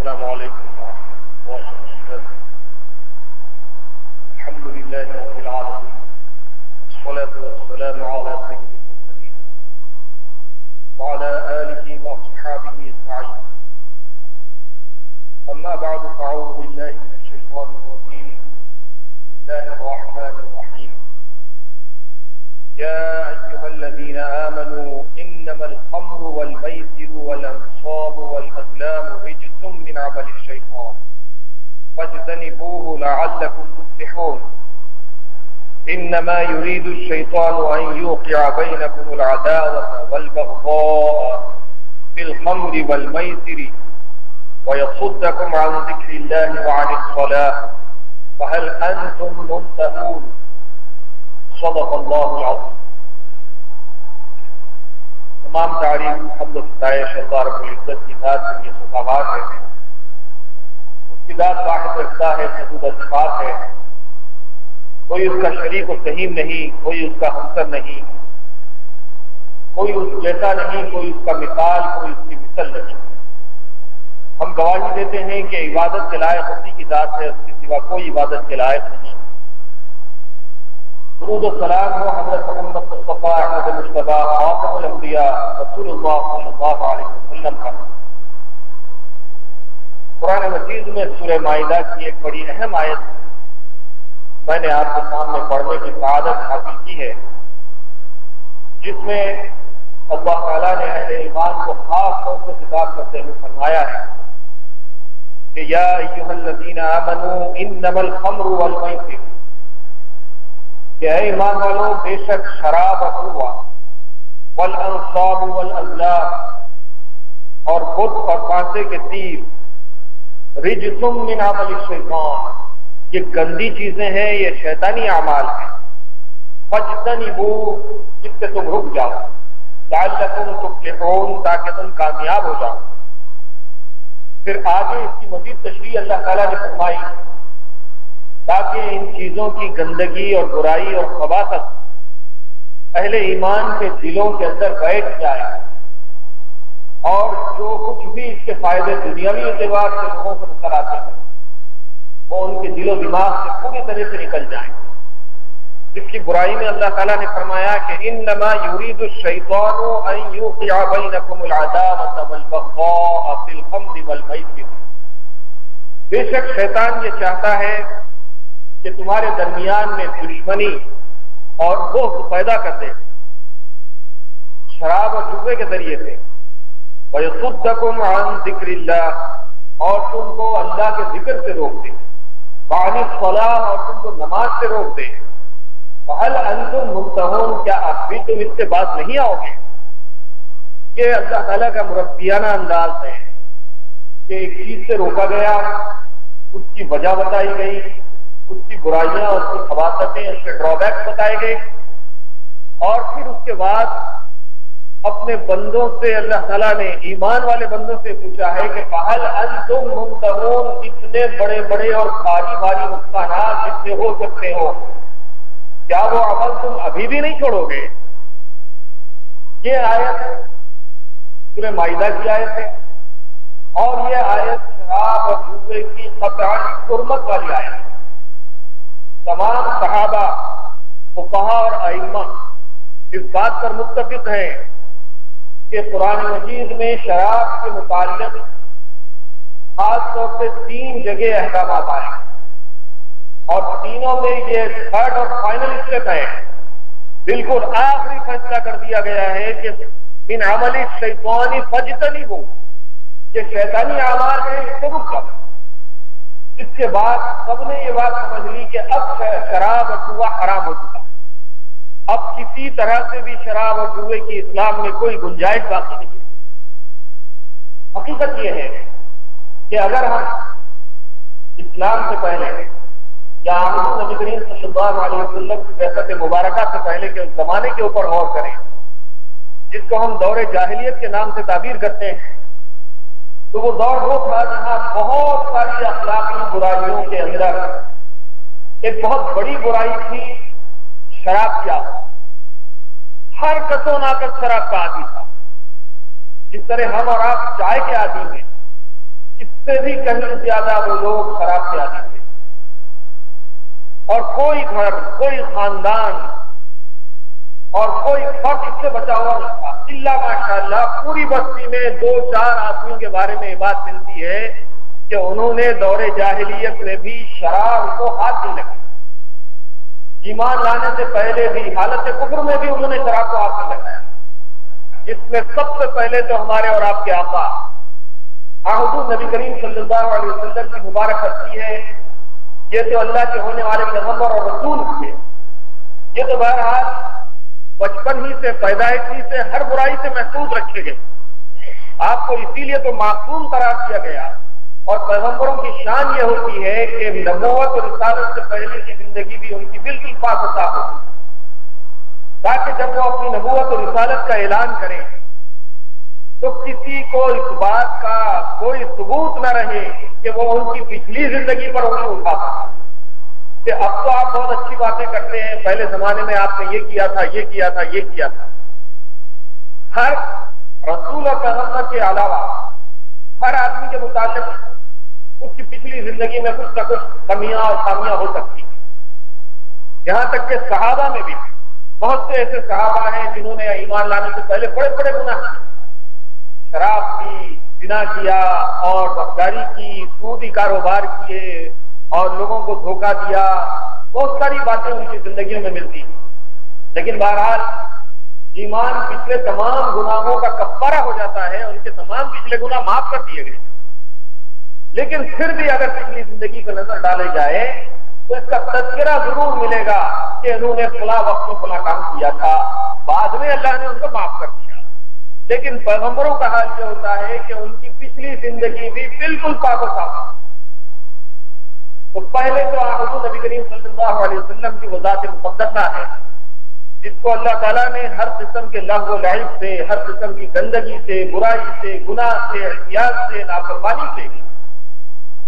السلام علیکم ورحمۃ اللہ وبرکاتہ۔ الحمد للہ رب العالمین والصلاة والسلام على سيد المرسلين وعلى آله وأصحابه أجمعين، أما بعد فأعوذ بالله من الشيطان الرجيم، بسم الله الرحمن الرحيم. يا أيها الذين آمنوا إنما الخمر والميسر والأنصاب والأزلام رجس من عمل الشيطان فاجتنبوه لعلكم تفلحون. إنما يريد الشيطان أن يوقع بينكم العداوة والبغضاء في الخمر والميسر ويصدكم عن ذكر الله وعن الصلاة فهل أنتم منتهون. صدق اللہ العظیم. تمام تعریف حمد و ستائش اللہ رب العزت کی ذات کے لیے سزاوار ہے. اس کی ذات واحد رکھتا ہے، حدود صفات ہے، کوئی اس کا شریک و سہیم نہیں، کوئی اس کا ہمسر نہیں، کوئی اس جیسا نہیں، کوئی اس کا مثال، کوئی اس کی مثل نہیں. ہم گواہی دیتے ہیں کہ عبادت کے لائق اسی کی ذات ہے، اس کے سوا کوئی عبادت کے لائق نہیں. درود و سلام ہو حضرت محمد مصطفیٰ احمد مجتبیٰ خاتم الانبیاء رسول اللہ صلی اللہ علیہ وسلم کا. قرآن مجید میں سورہ مائدہ کی ایک بڑی اہم آیت میں نے آپ کے سامنے پڑھنے کی سعادت حاصل کی ہے، جس میں اللہ تعالیٰ نے اہل ایمان کو خاص طور سے خطاب کرتے ہوئے فرمایا ہے کہ یا ایھا الذین آمنوا انما الخمر والمیسر، کہ اے ایمان والوں بے شک شراب اور جوا والانصاب والازلام اور بت اور پانسے کے تیر رجس من عمل الشیطان، یہ گندی چیزیں ہیں، یہ شیطانی اعمال ہیں. فاجتنبوا، جس سے تم رک جاؤ، لعلکم تفلحون، تاکہ تم کامیاب ہو جاؤ. پھر آگے اس کی مزید تشریح اللہ تعالیٰ نے فرمائی تاکہ ان چیزوں کی گندگی اور برائی اور خباثت اہل ایمان کے دلوں کے اندر بیٹھ جائے، اور جو کچھ بھی اس کے فائدے دنیاوی اعتبار سے لوگوں کو نظر آتے ہیں وہ ان کے دل و دماغ سے پوری طرح سے نکل جائیں. اس کی برائی میں اللہ تعالیٰ نے فرمایا کہ انما یرید الشیطان ان یوقع بینکم العداوۃ والبغضاء فی الخمر والمیسر، بے شک شیطان یہ چاہتا ہے کہ تمہارے درمیان میں دشمنی اور بغض پیدا کر دے شراب اور جوے کے ذریعے سے. وَيَصُدَّكُمْ عَنْ ذِكْرِ اللَّهِ، اور تم کو اللہ کے ذکر سے روک دے. وَعَنِ الصَّلَاةِ، اور تم کو نماز سے روک دے. فَهَلْ أَنْتُمْ مُنْتَهُونَ، کیا آپ بھی تم اس سے بات نہیں آؤ گے؟ یہ اللہ تعالیٰ کا مربیانہ انداز ہے کہ ایک چیز سے روکا گیا، اس کی وجہ بتائی گئی، اس کی برائیاں، اس کی خباثتیں، اس کے ڈرا بیکس بتائے گئے، اور پھر اس کے بعد اپنے بندوں سے اللہ تعالیٰ نے، ایمان والے بندوں سے پوچھا ہے کہ فَهَلْ أَنْتُمْ مُنْتَهُونَ، اتنے بڑے بڑے اور بھاری بھاری نقصانات جس سے ہو سکتے ہو، کیا وہ عمل تم ابھی بھی نہیں چھوڑو گے؟ یہ آیت سورہ مائدہ کی آیت ہے، اور یہ آیت شراب اور جوے کی قطعاً حرمت والی آیت ہے. تمام صحابہ، فقہا اور ائمہ اس بات پر متفق ہیں کہ قرآن مجید میں شراب کے متعلق خاص طور سے 3 جگہ احکامات آئے، اور تینوں میں یہ تھرڈ اور فائنل اسٹیپ ہے. بالکل آخری فیصلہ کر دیا گیا ہے کہ من عمل الشیطان فاجتنبوا، یہ شیطانی اعمال ہے، اس سے رک جاؤ. اس کے بعد سب نے یہ بات سمجھ لی کہ اب شراب اور جوا حرام ہو چکا ہے، اب کسی طرح سے بھی شراب اور جوے کی اسلام میں کوئی گنجائش باقی نہیں. حقیقت یہ ہے کہ اگر ہم اسلام سے پہلے یا حضور نبی کریم صلی اللہ علیہ وسلم کی بعثت مبارکہ سے پہلے کے زمانے کے اوپر غور کریں، جس کو ہم دور جاہلیت کے نام سے تعبیر کرتے ہیں، تو وہ دور وہ تھا جہاں بہت ساری اخلاقی برائیوں کے اندر ایک بہت بڑی برائی تھی شراب کی عادت. ہر کسوں ناکس شراب کا عادی تھا. جس طرح ہم اور آپ چائے کے عادی ہیں، اس سے بھی کہیں زیادہ وہ لوگ شراب کے عادی تھے، اور کوئی گھر، کوئی خاندان اور کوئی فرد اس سے بچا ہوا نہیں تھا، الا ماشاءاللہ پوری بستی میں 2-4 آدمیوں کے بارے میں یہ بات ملتی ہے کہ انہوں نے دور جاہلیت میں بھی شراب کو ہاتھ نہیں لگایا، ایمان لانے سے پہلے بھی حالت کفر میں بھی انہوں نے شراب کو ہاتھ نہیں لگایا۔ اس میں سب سے پہلے تو ہمارے اور آپ کے آقا حضور نبی کریم صلی اللہ علیہ وسلم کی مبارک ہستی ہے، یہ تو اللہ کے ہونے والے پیغمبر اور رسول تھے، یہ تو بہرحال بچپن ہی سے، پیدائشی سے ہر برائی سے محفوظ رکھے گئے، آپ کو اسی لیے تو معصوم قرار دیا گیا۔ اور پیغمبروں کی شان یہ ہوتی ہے کہ نبوت اور رسالت سے پہلے کی زندگی بھی ان کی بالکل پاک و صاف ہوتی ہے، تاکہ جب وہ اپنی نبوت اور رسالت کا اعلان کریں تو کسی کو اس بات کا کوئی ثبوت نہ رہے کہ وہ ان کی پچھلی زندگی پر انہیں اٹھا سکے کہ اب تو آپ بہت اچھی باتیں کرتے ہیں، پہلے زمانے میں آپ نے یہ کیا تھا، یہ کیا تھا، یہ کیا تھا۔ ہر رسول اور پیغمبر کے علاوہ ہر آدمی کے متعلق اس کی پچھلی زندگی میں کچھ نہ کچھ کمیاں اور خامیاں ہو سکتی ہیں، یہاں تک کہ صحابہ میں بھی بہت سے ایسے صحابہ ہیں جنہوں نے ایمان لانے سے پہلے بڑے بڑے گناہ کیے، شراب کی، زنا کیا اور بدکاری کی، سودی کاروبار کیے اور لوگوں کو دھوکہ دیا، بہت ساری باتیں ان کی زندگیوں میں ملتی ہیں، لیکن بہرحال ایمان پچھلے تمام گناہوں کا کفارہ ہو جاتا ہے، ان کے تمام پچھلے گناہ معاف کر دیے گئے۔ لیکن پھر بھی اگر پچھلی زندگی کو نظر ڈالے جائے تو اس کا تذکرہ ضرور ملے گا کہ انہوں نے فلاں وقت میں فلاں کام کیا تھا، بعد میں اللہ نے ان کو معاف کر دیا۔ لیکن پیغمبروں کا حال یہ ہوتا ہے کہ ان کی پچھلی زندگی بھی بالکل پاک و صاف ہے۔ تو پہلے تو حضور نبی کریم صلی اللہ علیہ وسلم کی وہ ذات مقدسہ ہے جس کو اللہ تعالیٰ نے ہر قسم کے لغو و لعب سے، ہر قسم کی گندگی سے، برائی سے، گناہ سے، احتیاط سے، نافرمانی سے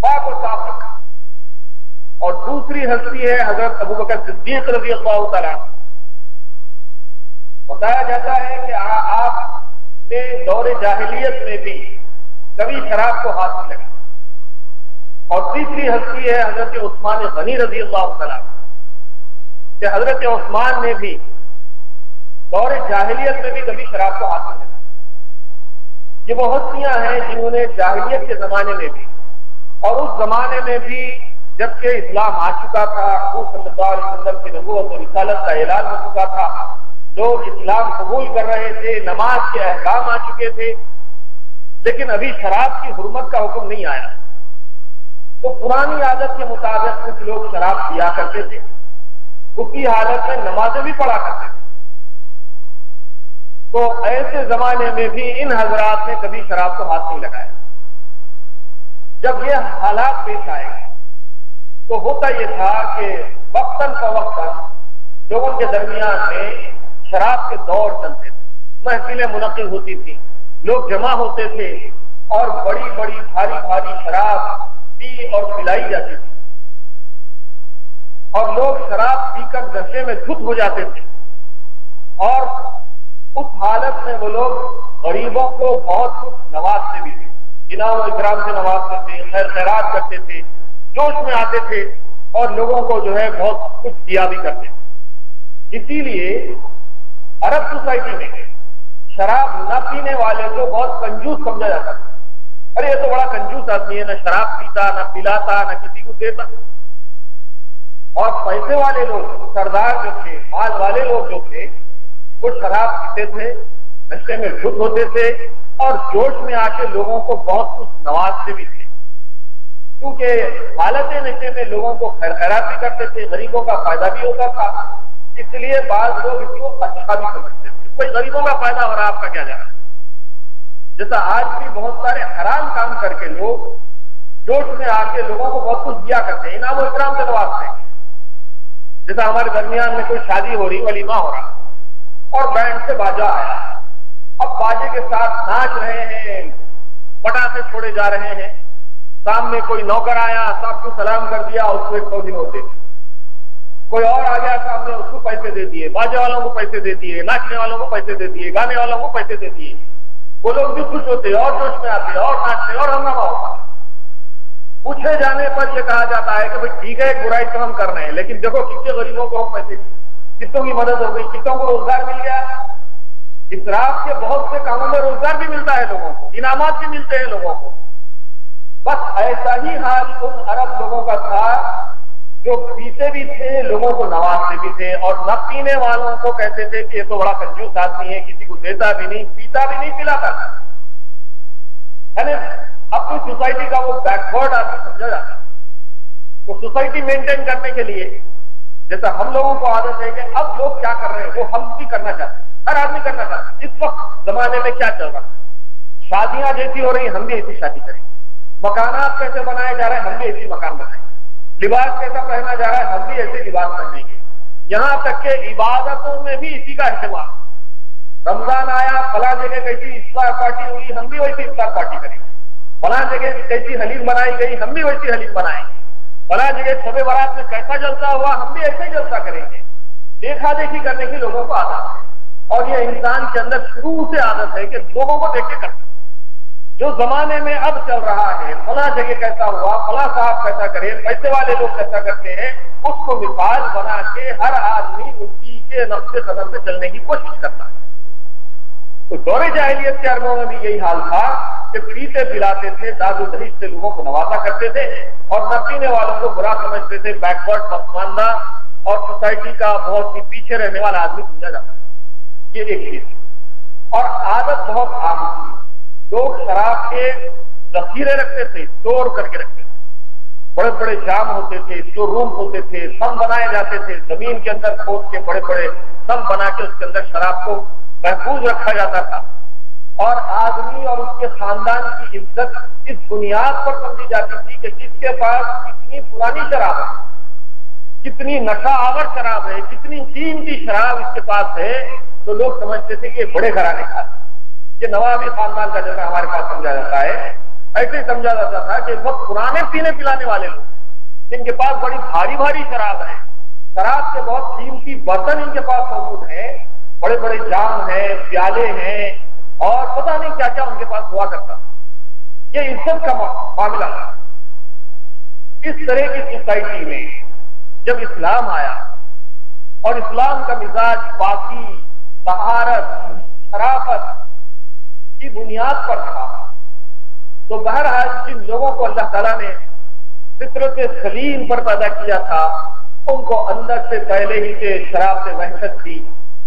پاک و صاف رکھا۔ اور دوسری ہستی ہے حضرت ابوبکر صدیق رضی اللہ تعالیٰ۔ بتایا جاتا ہے کہ آپ نے دور جاہلیت میں بھی کبھی شراب کو ہاتھ نہیں لگا۔ اور تیسری ہستی ہے حضرت عثمان غنی رضی اللہ تعالیٰ، کہ حضرت عثمان نے بھی دور جاہلیت میں بھی کبھی شراب کو ہاتھ نہیں لگا۔ یہ وہ ہستیاں ہیں جنہوں نے جاہلیت کے زمانے میں بھی اور اس زمانے میں بھی جبکہ اسلام آ چکا تھا، حضور صلی اللہ علیہ وسلم کی نبوت اور رسالت کا اعلان ہو چکا تھا، لوگ اسلام قبول کر رہے تھے، نماز کے احکام آ چکے تھے، لیکن ابھی شراب کی حرمت کا حکم نہیں آیا۔ تو پرانی عادت کے مطابق کچھ لوگ شراب پیا کرتے تھے، اسی حالت میں نمازیں بھی پڑھا کرتے تھے۔ تو ایسے زمانے میں بھی ان حضرات نے کبھی شراب کو ہاتھ نہیں لگایا۔ جب یہ حالات پیش آئے تو ہوتا یہ تھا کہ وقتاً فوقتاً لوگوں کے درمیان میں شراب کے دور چلتے تھے، محفلیں منعقد ہوتی تھیں، لوگ جمع ہوتے تھے اور بڑی بڑی بھاری بھاری شراب پی اور پلائی جاتی تھی، اور لوگ شراب پی کر نشے میں دھت ہو جاتے تھے، اور اس حالت میں وہ لوگ غریبوں کو بہت کچھ نوازتے بھی تھے، انعام و اکرام سے نوازتے تھے، خیر خیرات کرتے تھے، جوش میں آتے تھے اور لوگوں کو جو ہے بہت کچھ دیا بھی کرتے تھے۔ اسی لیے عرب سوسائٹی میں شراب نہ پینے والے کو بہت کنجوس سمجھا جاتا تھا، ارے یہ تو بڑا کنجوس آدمی ہے، نہ شراب پیتا، نہ پلاتا، نہ کسی کو دیتا۔ اور پیسے والے لوگ، سردار جو تھے، مال والے لوگ جو تھے، وہ شراب پیتے تھے، نشے میں دھت ہوتے تھے اور جوش میں آ کے لوگوں کو بہت کچھ نوازتے بھی تھے، کیونکہ حالت نشے میں لوگوں کو خیر خیرات بھی کرتے تھے، غریبوں کا فائدہ بھی ہوتا تھا، اس لیے بعض لوگ اس کو اچھا بھی سمجھتے تھے، کوئی غریبوں کا فائدہ ہو رہا آپ کا کیا جانا۔ جیسا آج بھی بہت سارے حرام کام کر کے لوگ جوش میں آ کے لوگوں کو بہت کچھ دیا کرتے ہیں، انعام و اکرام سے نوازتے ہیں۔ جیسا ہمارے درمیان میں کوئی شادی ہو رہی، ولیمہ ہو رہا اور بینڈ سے باجا آیا، اب باجے کے ساتھ ناچ رہے ہیں، پٹاخے چھوڑے جا رہے ہیں، سامنے کوئی نوکر آیا، صاحب کو سلام کر دیا، اس کو 100 دن ہوتے، کوئی اور آ گیا سامنے، اس کو پیسے دے دیے، باجے والوں کو پیسے دے دیے، ناچنے والوں کو پیسے دے دیے، گانے والوں کو پیسے دے دیے، وہ لوگ بھی خوش ہوتے اور جوش میں آتے اور ناچتے اور ہنگامہ ہوتا۔ پوچھے جانے پر یہ کہا جاتا ہے کہ بھائی ٹھیک ہے ایک برائی تو ہم کر رہے ہیں، لیکن دیکھو کتنے غریبوں کو ہم پیسے، کتوں کی مدد ہو گئی، کتوں کو روزگار مل گیا۔ اسراف کے بہت سے کاموں میں روزگار بھی ملتا ہے لوگوں کو، انعامات بھی ملتے ہیں لوگوں کو۔ بس ایسا ہی حال ان عرب لوگوں کا تھا جو پیتے بھی تھے، لوگوں کو نوازتے بھی تھے، اور نہ پینے والوں کو کہتے تھے کہ یہ تو بڑا کنجوس آدمی ہے، کسی کو دیتا بھی نہیں، پیتا بھی نہیں، پلاتا تھا۔ یعنی اپنی سوسائٹی کا وہ بیکورڈ آدمی سمجھا جاتا ہے۔ تو سوسائٹی مینٹین کرنے کے لیے جیسا ہم لوگوں کو عادت ہے کہ اب لوگ کیا کر رہے ہیں وہ ہم بھی کرنا چاہتے ہیں، ہر آدمی کرنا چاہتا ہے۔ اس وقت زمانے میں کیا چل رہا ہے، شادیاں جیسی ہو رہی ہیں ہم بھی ایسی شادی کریں، مکانات کیسے بنائے جا رہے ہیں ہم بھی ایسی مکان بنائیں، لباس کیسا پہنا جا رہا ہے ہم بھی ایسے لباس پہنیں گے، یہاں تک کہ عبادتوں میں بھی اسی کا اہتمام۔ رمضان آیا، فلاں جگہ کیسی افطار پارٹی ہوئی ہم بھی ویسی افطار پارٹی کریں گے، فلاں جگہ کیسی حلیم بنائی گئی ہم بھی ویسی حلیم بنائیں گے، فلاں جگہ شب برات میں کیسا جلسہ ہوا ہم بھی ایسے ہی جلسہ کریں گے۔ دیکھا دیکھی کرنے کی لوگوں کو عادت ہے، اور یہ انسان کے اندر شروع سے عادت ہے کہ لوگوں کو دیکھ کے کرتے۔ جو زمانے میں اب چل رہا ہے، فلاں جگہ کیسا ہوا، فلاں صاحب کیسا کرے، پیسے والے لوگ کیسا کرتے ہیں، اس کو مثال بنا کے ہر آدمی اسی کے نقش قدم سے چلنے کی کوشش کرتا ہے۔ تو دور جاہلیت کے عربوں میں بھی یہی حال تھا کہ پیتے پلاتے تھے، داد و دہیج سے لوگوں کو نوازا کرتے تھے، اور نہ پینے والوں کو برا سمجھتے تھے، بیکورڈ، پسماندہ اور سوسائٹی کا بہت ہی پیچھے رہنے والا آدمی سمجھا جاتا ہے۔ یہ ایک چیز، اور عادت بہت عام تھی، لوگ شراب کے ذخیرے رکھتے تھے، اسٹور کر کے رکھتے تھے، بڑے بڑے جام ہوتے تھے، اسٹور روم ہوتے تھے، سم بنائے جاتے تھے، زمین کے اندر کھود کے بڑے بڑے سم بنا کے اس کے اندر شراب کو محفوظ رکھا جاتا تھا، اور آدمی اور اس کے خاندان کی عزت اس بنیاد پر سمجھی جاتی تھی کہ جس کے پاس کتنی پرانی شراب ہے، کتنی نشہ آور شراب ہے، کتنی قیمتی شراب اس کے پاس ہے، تو لوگ سمجھتے تھے کہ یہ بڑے گھرانے کا، یہ نوابی خاندان کا جیسا ہمارے پاس سمجھا جاتا ہے، ایسے سمجھا جاتا تھا کہ بہت پرانے پینے پلانے والے لوگ جن کے پاس بڑی بھاری بھاری شراب ہے، شراب کے بہت قیمتی برتن ان کے پاس موجود ہیں، بڑے بڑے جام ہیں، پیالے ہیں، اور پتہ نہیں کیا کیا ان کے پاس ہوا کرتا۔ یہ عزت کا معاملہ تھا۔ اس طرح کی سوسائٹی میں جب اسلام آیا اور اسلام کا مزاج پاکی، طہارت، شرافت کی بنیاد پر تھا، تو بہرحال جن لوگوں کو اللہ تعالیٰ نے فطرت سلیم پر پیدا کیا تھا ان کو اندر سے پہلے ہی سے شراب سے وحشت تھی،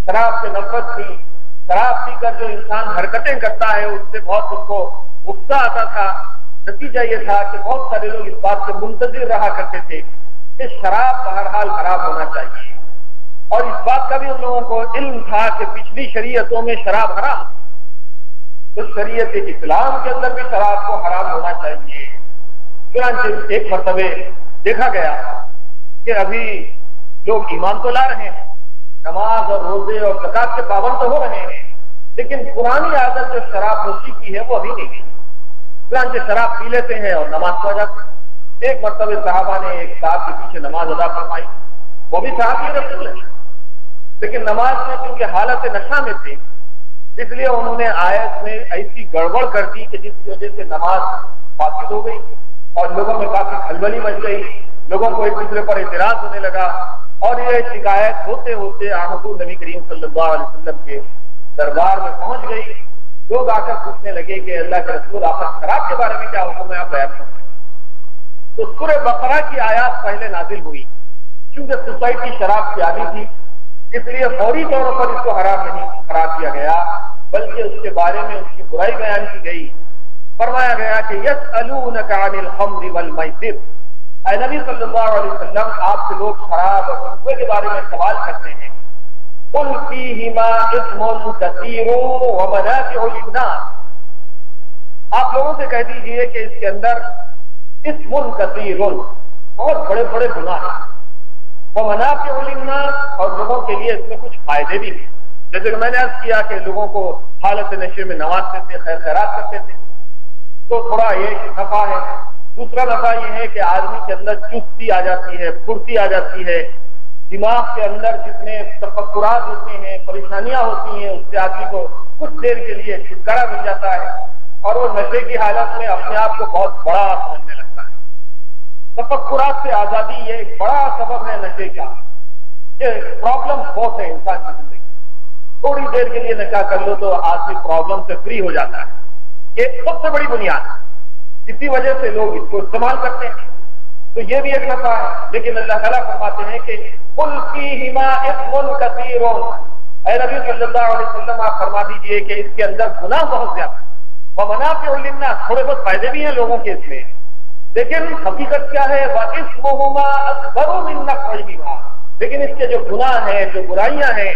شراب سے نفرت تھی، شراب پی کر جو انسان حرکتیں کرتا ہے اس سے بہت ان کو غصہ آتا تھا۔ نتیجہ یہ تھا کہ بہت سارے لوگ اس بات سے منتظر رہا کرتے تھے کہ شراب بہرحال حرام ہونا چاہیے، اور اس بات کا بھی ان لوگوں کو علم تھا کہ پچھلی شریعتوں میں شراب حرام، تو شریعت اسلام کے اندر بھی شراب کو حرام ہونا چاہیے۔ چنانچہ ایک مرتبہ دیکھا گیا کہ ابھی لوگ ایمان تو لا رہے ہیں، نماز اور روزے اور زکات کے پابند تو ہو رہے ہیں، لیکن پرانی عادت جو شراب نوشی کی ہے وہ ابھی نہیں گئی، چنانچہ شراب پی لیتے ہیں اور نماز پڑھ جاتے ہیں۔ ایک مرتبہ صحابہ نے ایک صاحب کے پیچھے نماز ادا فرمائی، وہ بھی صحابی رسول ہے، لیکن نماز میں چونکہ حالت نشہ میں تھے اس لیے انہوں نے آیت میں ایسی گڑبڑ کر دی کہ جس کی وجہ سے نماز فاسد ہو گئی، اور لوگوں میں کافی کھلبلی مچ گئی، لوگوں کو ایک دوسرے پر اعتراض ہونے لگا، اور یہ شکایت ہوتے ہوتے حضور نبی کریم صلی اللہ علیہ وسلم کے دربار میں پہنچ گئی۔ لوگ آ کر پوچھنے لگے کہ اللہ کے رسول آپ شراب کے بارے میں کیا حکم ہے، آپ بیان فرمائیں۔ تو سورہ بقرہ کی آیات پہلے نازل ہوئی، کیونکہ سوسائٹی شراب کی عادی تھی، اس لیے فوری طور پر اس کو حرام نہیں قرار دیا گیا، بلکہ اس کے بارے میں اس کی برائی بیان کی گئی۔ فرمایا گیا کہ یسألونک عن الخمر والمیسر، اے نبی صلی اللہ علیہ وسلم آپ سے لوگ شراب اور جوا کے بارے میں سوال کرتے ہیں، قل فیہما اثم کثیر ومنافع للناس، آپ لوگوں سے کہہ دیجئے کہ اس کے اندر اثم کثیر، بہت بڑے بڑے گناہ ہیں، ومنافع للناس، اور لوگوں کے لیے اس میں کچھ فائدے بھی ہیں، جیسے کہ میں نے عرض کیا کہ لوگوں کو حالت نشے میں نوازتے تھے، خیر خیرات کرتے تھے، تو تھوڑا یہ نفع ہے۔ دوسرا نفع یہ ہے کہ آدمی کے اندر چستی آ جاتی ہے، پھرتی آ جاتی ہے، دماغ کے اندر جتنے تفکرات ہوتے ہیں، پریشانیاں ہوتی ہیں، اس سے آدمی کو کچھ دیر کے لیے چھٹکارا مل جاتا ہے، اور وہ نشے کی حالت میں اپنے آپ کو بہت بڑا سمجھنے لگتا ہے۔ تفکرات سے آزادی یہ ایک بڑا سبب ہے نشے کا. یہ پرابلم بہت ہے انسان کی زندگی. تھوڑی دیر کے لیے نشہ کر لو تو آدمی پرابلم سے فری ہو جاتا ہے. یہ سب سے بڑی بنیاد ہے. اسی وجہ سے لوگ اس کو استعمال کرتے ہیں. تو یہ بھی ایک نفع ہے. لیکن اللہ تعالیٰ فرماتے ہیں کہ قُلْ فِيهِمَا إِثْمٌ كَثِيرٌ، اے نبی صلی اللہ علیہ وسلم آپ فرما دیجئے کہ اس کے اندر گناہ بہت زیادہ ہے. وَمَنَافِعُ لِلنَّاسِ، تھوڑے بہت فائدے بھی ہیں لوگوں کے اس میں، لیکن حقیقت کیا ہے؟ وَإِثْمُهُمَا أَكْبَرُ مِن نَفْعِهِمَا، لیکن اس کے جو گناہ ہیں، جو برائیاں ہیں،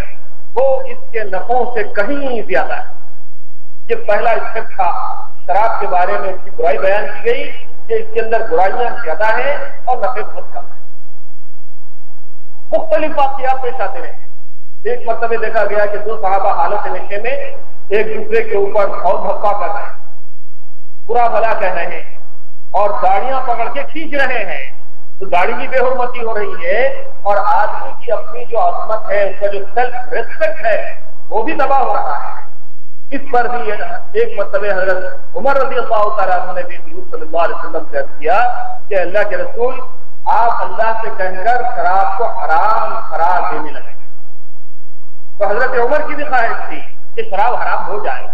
وہ اس کے نفعوں سے کہیں زیادہ ہے. یہ پہلا اسٹیپ تھا. شراب کے بارے میں اس کی برائی بیان کی گئی کہ اس کے اندر برائیاں زیادہ ہیں اور نفع بہت کم ہے. مختلف واقعات پیش آتے رہے. ایک مرتبہ دیکھا گیا کہ دو صحابہ حالت نشے میں ایک دوسرے کے اوپر بہت دھکا کر رہے ہیں، برا بھلا کہہ رہے ہیں اور داڑیاں پکڑ کے کھینچ رہے ہیں. تو داڑھی کی بے حرمتی ہو رہی ہے اور آدمی کی اپنی جو عظمت ہے، اس کا جو سیلف ریسپیکٹ ہے، وہ بھی تباہ ہو رہا ہے. اس پر بھی ایک مرتبہ حضرت عمر رضی اللہ تعالیٰ عنہ نے بھی حضور صلی اللہ علیہ وسلم سے عرض کیا کہ اللہ کے رسول، آپ اللہ سے کہہ کر شراب کو حرام قرار دینے لگے. تو حضرت عمر کی بھی خواہش تھی کہ شراب حرام ہو جائے،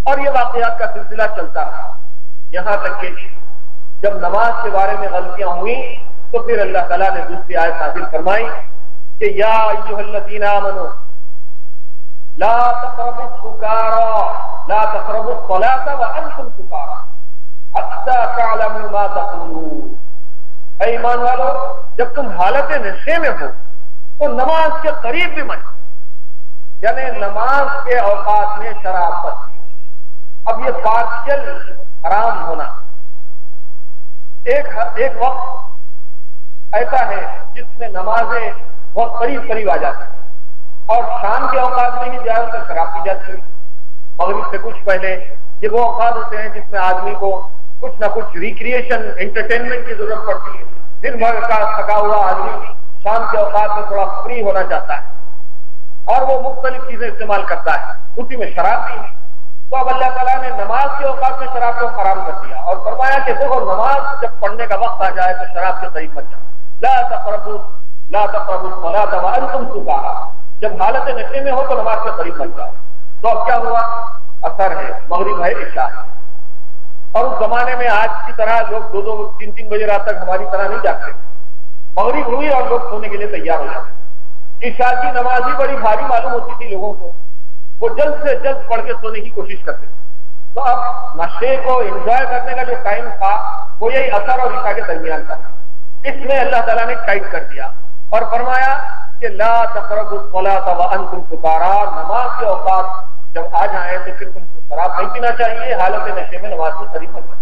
اور یہ واقعات کا سلسلہ چلتا رہا. یہاں تک کہ جب نماز کے بارے میں غلطیاں ہوئیں تو پھر اللہ تعالیٰ نے دوسری آیت نازل فرمائی کہ یا ایھا الذین آمنوا لا تقربوا السکارى لا تقربوا الصلاة وانتم سکارى حتی تعلموا ما تقولون. اے ایمان والو، جب تم حالت نشے میں ہو تو نماز کے قریب بھی مت، یعنی نماز کے اوقات میں شراب مت پیو. اب یہ پارشل حرام ہونا، ایک وقت ایسا ہے جس میں نمازیں بہت قریب قریب آ جاتی ہیں اور شام کے اوقات میں ہی زیادہ تر شراب پی جاتی ہے. مغرب سے کچھ پہلے یہ وہ اوقات ہوتے ہیں جس میں آدمی کو کچھ نہ کچھ ریکریشن، انٹرٹینمنٹ کی ضرورت پڑتی ہے. دن بھر کا تھکا ہوا آدمی شام کے اوقات میں تھوڑا فری ہونا چاہتا ہے اور وہ مختلف چیزیں استعمال کرتا ہے، اسی میں شراب بھی ہے. تو اب اللہ تعالیٰ نے نماز کے اوقات میں شراب کو حرام کر دیا اور فرمایا کہ دیکھو، نماز جب پڑھنے کا وقت آ جائے تو شراب کے قریب مت جاؤ. لا تقربوا الصلاة وانتم سکارى، جب حالت نشے میں ہو تو نماز کے قریب مت جاؤ. تو اب کیا ہوا؟ اثر ہے، مغرب ہے، عشاء ہے. اور اس زمانے میں آج کی طرح لوگ 2-3 بجے رات تک ہماری طرح نہیں جاگتے. مغرب ہوئی اور لوگ سونے کے لیے تیار ہو جاتے. عشاء کی نماز بھی بڑی بھاری معلوم ہوتی تھی لوگوں کو، وہ جلد سے جلد پڑھ کے سونے کی کوشش کرتے تھے. تو اب نشے کو انجوائے کرنے کا جو ٹائم تھا وہ یہی اثر اور عشاء کے درمیان کا تھا. اس میں اللہ تعالیٰ نے ٹائٹ کر دیا اور فرمایا کہ لا تقربوا الصلاة وانتم سکارى، نماز کے اوقات جب آ جائیں تو پھر تم کو شراب نہیں پینا چاہیے، حالت نشے میں نماز کے قریب مت جاؤ.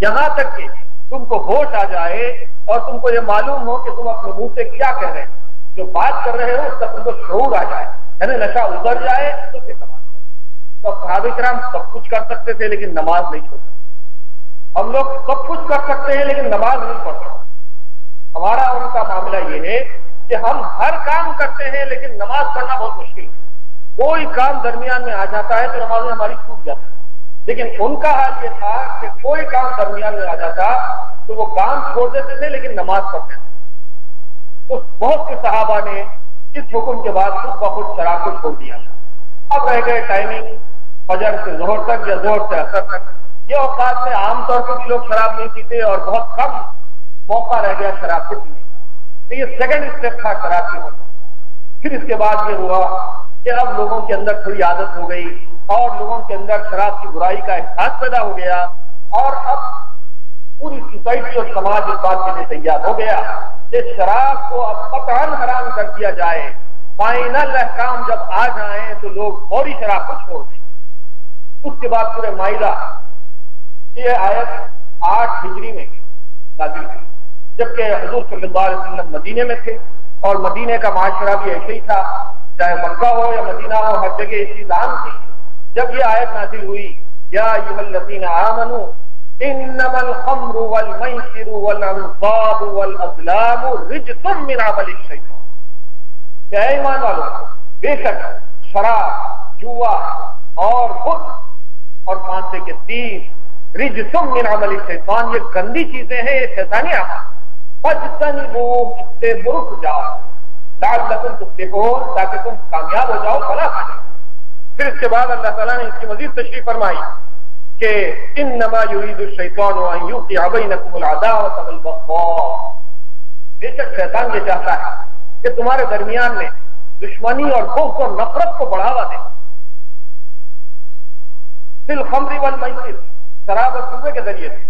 یہاں تک کہ تم کو ہوش آ جائے اور تم کو یہ معلوم ہو کہ تم اپنے منہ سے کیا کہہ رہے ہیں، جو بات کر رہے ہو اس کا تم کو شعور آ جائے، یعنی نشہ اتر جائے تو پھر نماز پڑھو. تو صحابہ کرام سب کچھ کر سکتے تھے لیکن نماز نہیں چھوڑ سکتے. ہم لوگ سب کچھ کر سکتے ہیں لیکن نماز نہیں پڑھ سکتے. ہمارا ان کا معاملہ یہ ہے کہ ہم ہر کام کرتے ہیں لیکن نماز پڑھنا بہت مشکل ہے. کوئی کام درمیان میں آ جاتا ہے تو نمازیں ہماری چھوٹ جاتی ہے. لیکن ان کا حال یہ تھا کہ کوئی کام درمیان میں آ جاتا تو وہ کام چھوڑ دیتے تھے لیکن نماز پڑھتے تھے. تو بہت سے صحابہ نے اس حکم کے بعد خود بخود شراب کو چھوڑ دیا. اب رہ گئے ٹائمنگ فجر سے ظہر تک یا ظہر سے عصر تک. یہ اوقات میں عام طور پر بھی لوگ شراب نہیں پیتے اور بہت کم موقع رہ گیا شراب کے پینے کا. تو یہ سیکنڈ اسٹیپ تھا شراب کی ہونا. پھر اس کے بعد یہ ہوا کہ اب لوگوں کے اندر تھوڑی عادت ہو گئی اور لوگوں کے اندر شراب کی برائی کا احساس پیدا ہو گیا اور اب پوری سوسائٹی اور سماج اس بات کے لیے تیار ہو گیا کہ شراب کو اب قطعاً حرام کر دیا جائے. فائنل احکام جب آ جائیں تو لوگ فوری شراب کو چھوڑ دیں. اس کے بعد پورے مائدہ یہ آیت 8 ہجری میں نازل ہوئی، جبکہ حضور صلی اللہ علیہ وسلم مدینے میں تھے اور مدینے کا معاشرہ بھی ایسے ہی تھا، چاہے مکہ ہو یا مدینہ ہو، ہر جگہ اسی دام تھی. جب یہ آیت نازل ہوئی یا ایھا الذین آمنوا انما الخمر والمیسر والانصاب والازلام رجس من عمل الشیطان، کہ اے ایمان والو، بے شک شراب، جوا اور بت اور پانسے کے تیر رجسم من عمل شیطان، یہ گندی چیزیں ہیں، یہ شیطانی عمل، فاجتنبوہ، اس سے برک جاؤ، لعلکم تفلحون، تاکہ تم کامیاب ہو جاؤ، فلاح پا جاؤ۔ پھر اس کے بعد اللہ تعالیٰ نے اس کی مزید تشریح فرمائی کہ انما یرید الشیطان ان یوقع بینکم العداوۃ والبغضاء، بے شک شیطان یہ چاہتا ہے کہ تمہارے درمیان میں دشمنی اور بغض اور نفرت کو بڑھاوا دے، فی الخمر والمیسر، شراب اور جوے کے ذریعے سے،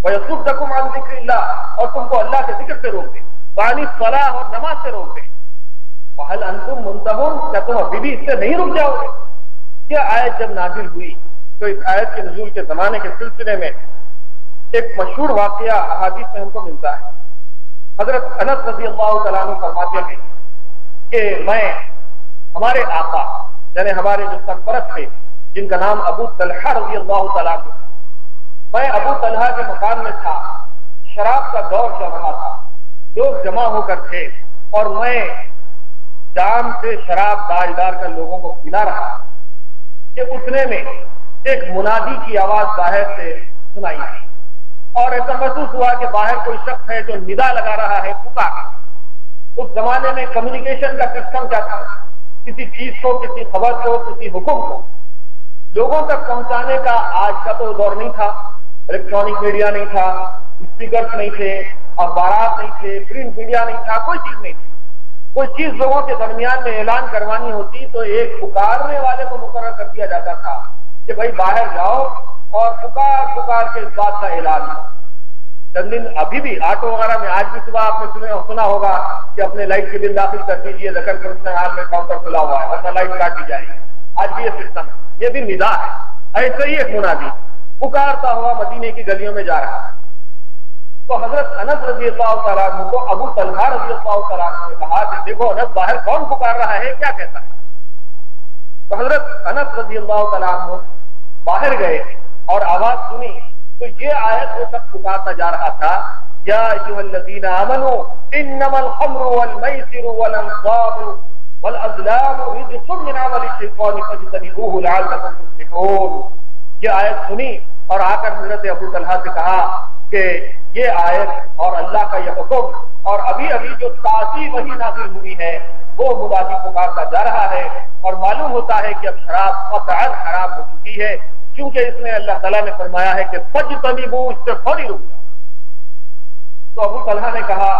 ویصدکم عن ذکر اللہ، اور تم کو اللہ کے ذکر سے روک دے، وعن الصلاۃ، اور نماز سے روک دے، وہل انتم منتہون، کیا تم ابھی بھی اس سے نہیں رک جاؤ گے؟ یہ آیت جب نازل ہوئی تو اس آیت کے نزول کے زمانے کے سلسلے میں ایک مشہور واقعہ احادیث میں ہم کو ملتا ہے۔ حضرت انس رضی اللہ تعالیٰ عنہ فرماتے ہیں کہ میں ہمارے آقا یعنی ہمارے جو سرپرست تھے جن کا نام ابو طلحہ رضی اللہ تعالیٰ عنہ، میں ابو طلحہ کے مکان میں تھا، شراب کا دور چل رہا تھا، لوگ جمع ہو کر تھے اور میں جام سے شراب ڈال کر لوگوں کو پلا رہا کہ اتنے میں ایک منادی کی آواز باہر سے سنائی دی اور ایسا محسوس ہوا کہ باہر کوئی شخص ہے جو ندا لگا رہا ہے، پکار۔ اس زمانے میں کمیونیکیشن کا سسٹم کیا تھا؟ کسی چیز کو، کسی خبر کو، کسی حکم کو لوگوں تک پہنچانے کا آج کا تو دور نہیں تھا، الیکٹرانک میڈیا نہیں تھا، اسپیکرز نہیں تھے، اخبارات نہیں تھے، پرنٹ میڈیا نہیں تھا، کوئی چیز نہیں تھی۔ کوئی چیز لوگوں کے درمیان میں اعلان کروانی ہوتی تو ایک پکارنے والے کو مقرر کر دیا جاتا تھا کہ بھائی باہر جاؤ اور پکار کے اس بات کا اعلان ہو۔ چند دن ابھی بھی آٹو وغیرہ میں آج بھی صبح آپ نے سنا ہوگا کہ اپنے لائٹ کے بل داخل کر دیجیے، ذکر حال میں کاؤنٹر کھلا ہوا ہے ورنہ لائٹ کاٹی جائے گی۔ آج بھی یہ سسٹم ہے، یہ بھی ندا ہے۔ ایسے ہی ایک منادی پکارتا ہوا مدینے کی گلیوں میں جا رہا ہے تو حضرت انس رضی اللہ تعالیٰ عنہ کو ابو طلحہ رضی اللہ تعالیٰ عنہ نے کہا کہ دیکھو انس باہر کون پکار رہا ہے، کیا کہتا ہے؟ تو حضرت انس رضی اللہ تعالیٰ عنہ باہر گئے اور آواز سنی تو یہ آیت وہ سب پکارتا جا رہا تھا، یا ایھا الذین آمنوا انما الخمر والمیسر والانصاب والازلام رجس من عمل الشیطان فاجتنبوہ لعلکم تفلحون۔ یہ آیت سنی اور آ کر حضرت ابو طلحہ سے کہا کہ یہ آیت اور اللہ کا یہ حکم اور ابھی جو تازی وحی نازل ہوئی ہے وہ منادی پکارتا جا رہا ہے اور معلوم ہوتا ہے کہ اب شراب قطعاً حرام ہو چکی ہے، کیونکہ اس میں اللہ تعالیٰ نے فرمایا ہے کہ فاجتنبوہ، اس سے فوری رک جاؤ۔ تو ابو طلحہ نے کہا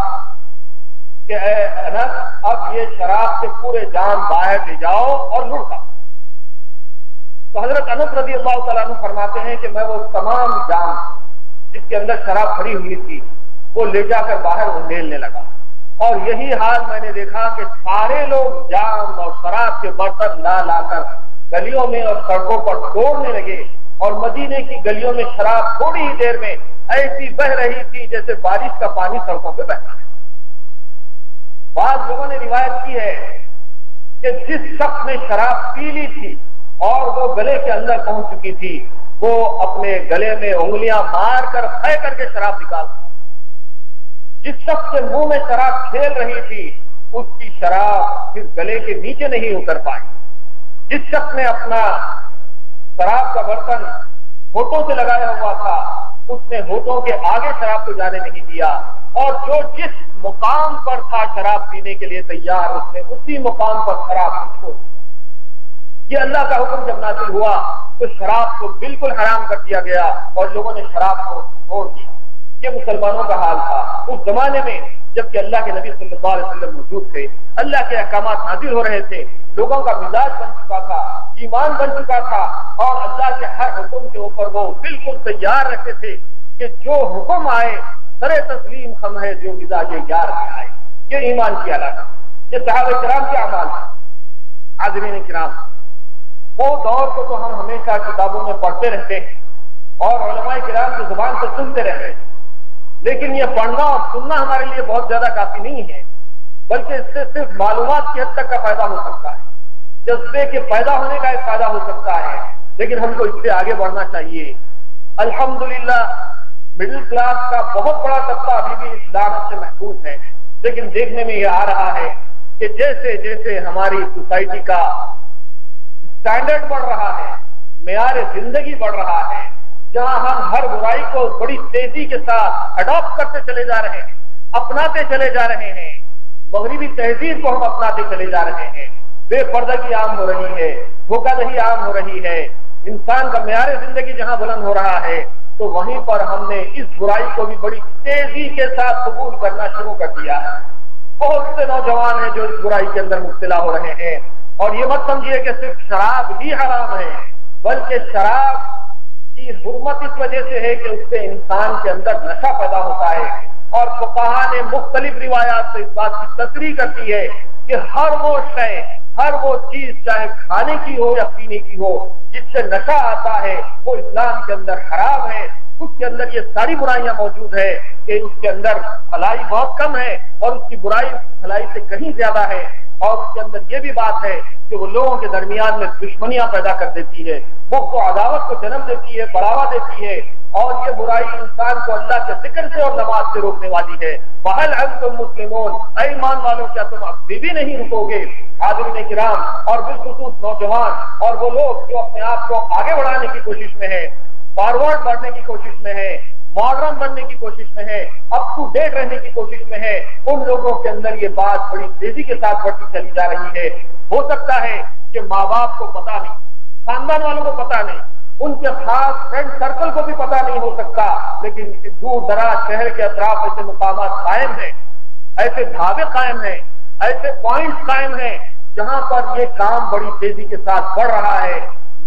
کہ اے انس اب یہ شراب سے پورے جام باہر لے جاؤ اور لڑکا۔ تو حضرت انس رضی اللہ تعالیٰ عنہ فرماتے ہیں کہ میں وہ تمام جام جس کے اندر شراب بھری ہوئی تھی وہ لے جا کر باہر انڈیلنے لگا، اور یہی حال میں نے دیکھا کہ سارے لوگ جام اور شراب کے برتن لا کر گلیوں میں اور سڑکوں پر توڑنے لگے، اور مدینے کی گلیوں میں شراب تھوڑی ہی دیر میں ایسی بہ رہی تھی جیسے بارش کا پانی سڑکوں پہ بہتا ہے۔ بعض لوگوں نے روایت کی ہے کہ جس شخص نے شراب پی لی تھی اور وہ گلے کے اندر پہنچ چکی تھی، وہ اپنے گلے میں انگلیاں مار کر خے کر کے شراب نکال، جس شخص کے منہ میں شراب کھیل رہی تھی اس کی شراب پھر گلے کے نیچے نہیں اتر پائی، جس شخص نے اپنا شراب کا برتن ہونٹوں سے لگایا ہوا تھا اس نے ہونٹوں کے آگے شراب کو جانے نہیں دیا، اور جو جس مقام پر تھا شراب پینے کے لیے تیار اس نے اسی مقام پر شراب کو چھوڑ دیا۔ یہ اللہ کا حکم جب نازل ہوا تو شراب کو بالکل حرام کر دیا گیا اور لوگوں نے شراب کو چھوڑ دیا۔ یہ مسلمانوں کا حال تھا اس زمانے میں جبکہ اللہ کے نبی صلی اللہ علیہ وسلم موجود تھے، اللہ کے احکامات نازل ہو رہے تھے، لوگوں کا مزاج بن چکا تھا، ایمان بن چکا تھا، اور اللہ کے ہر حکم کے اوپر وہ بالکل تیار رہتے تھے کہ جو حکم آئے سر تسلیم خم ہے جو مزاج یار میں آئے۔ یہ ایمان کی علامت، یہ صحابہ کرام کے اعمال ہیں۔ حاضرین کرام، وہ دور کو تو ہم ہمیشہ کتابوں میں پڑھتے رہتے ہیں اور علماء کرام کی زبان سے سنتے رہتے ہیں، لیکن یہ پڑھنا اور سننا ہمارے لیے بہت زیادہ کافی نہیں ہے، بلکہ اس سے صرف معلومات کی حد تک کا فائدہ ہو سکتا ہے، جذبے کے پیدا ہونے کا ایک فائدہ ہو سکتا ہے، لیکن ہم کو اس سے آگے بڑھنا چاہیے۔ الحمدللہ مڈل کلاس کا بہت بڑا طبقہ ابھی بھی اس لعنت سے محفوظ ہے، لیکن دیکھنے میں یہ آ رہا ہے کہ جیسے جیسے ہماری سوسائٹی کا اسٹینڈرڈ بڑھ رہا ہے، معیار زندگی بڑھ رہا ہے، جہاں ہم ہر برائی کو بڑی تیزی کے ساتھ اڈاپٹ کرتے چلے جا رہے ہیں، اپناتے چلے جا رہے ہیں، مغربی تہذیب کو ہم اپناتے چلے جا رہے ہیں، بے پردگی عام ہو رہی ہے، دھوکہ دہی عام ہو رہی ہے، انسان کا معیار زندگی جہاں بلند ہو رہا ہے، تو وہیں پر ہم نے اس برائی کو بھی بڑی تیزی کے ساتھ قبول کرنا شروع کر دیا ہے۔ بہت سے نوجوان ہیں جو اس برائی کے اندر مبتلا ہو رہے ہیں، اور یہ مت سمجھیے کہ صرف شراب ہی حرام ہے، بلکہ شراب کی حرمت اس وجہ سے ہے کہ اس سے انسان کے اندر نشہ پیدا ہوتا ہے، اور فقہاء نے مختلف روایات سے اس بات کی تصریح کرتی ہے کہ ہر وہ شے، ہر وہ چیز چاہے کھانے کی ہو یا پینے کی ہو جس سے نشہ آتا ہے وہ اسلام کے اندر حرام ہے۔ اس کے اندر یہ ساری برائیاں موجود ہے کہ اس کے اندر بھلائی بہت کم ہے، اور اس کی برائی اس کی بھلائی سے کہیں زیادہ ہے، اور اس کے اندر یہ بھی بات ہے کہ وہ لوگوں کے درمیان میں دشمنیاں پیدا کر دیتی ہے، بغض و عداوت کو جنم دیتی ہے، بڑھاوا دیتی ہے، اور یہ برائی انسان کو اللہ کے ذکر سے اور نماز سے روکنے والی ہے۔ فَهَلْ أَنْتُمْ مُسْلِمُونَ، اے ایمان والوں کیا تم اب بھی نہیں رکو گے؟ حاضرین کرام اور بالخصوص نوجوان اور وہ لوگ جو اپنے آپ کو آگے بڑھانے کی کوشش میں ہیں، فارورڈ بڑھنے کی کوشش میں ہے، ماڈرن بننے کی کوشش میں ہے، اپ ٹو ڈیٹ رہنے کی کوشش میں ہے، ان لوگوں کے اندر یہ بات بڑی تیزی کے ساتھ بڑھتی چلی جا رہی ہے۔ ہو سکتا ہے کہ ماں باپ کو پتا نہیں، خاندان والوں کو پتا نہیں، ان کے خاص فرینڈ سرکل کو بھی پتا نہیں ہو سکتا، لیکن دور دراز شہر کے اطراف ایسے مقامات قائم ہیں، ایسے ڈھابے قائم ہیں، ایسے پوائنٹس قائم ہیں جہاں پر یہ کام بڑی تیزی کے ساتھ بڑھ رہا ہے۔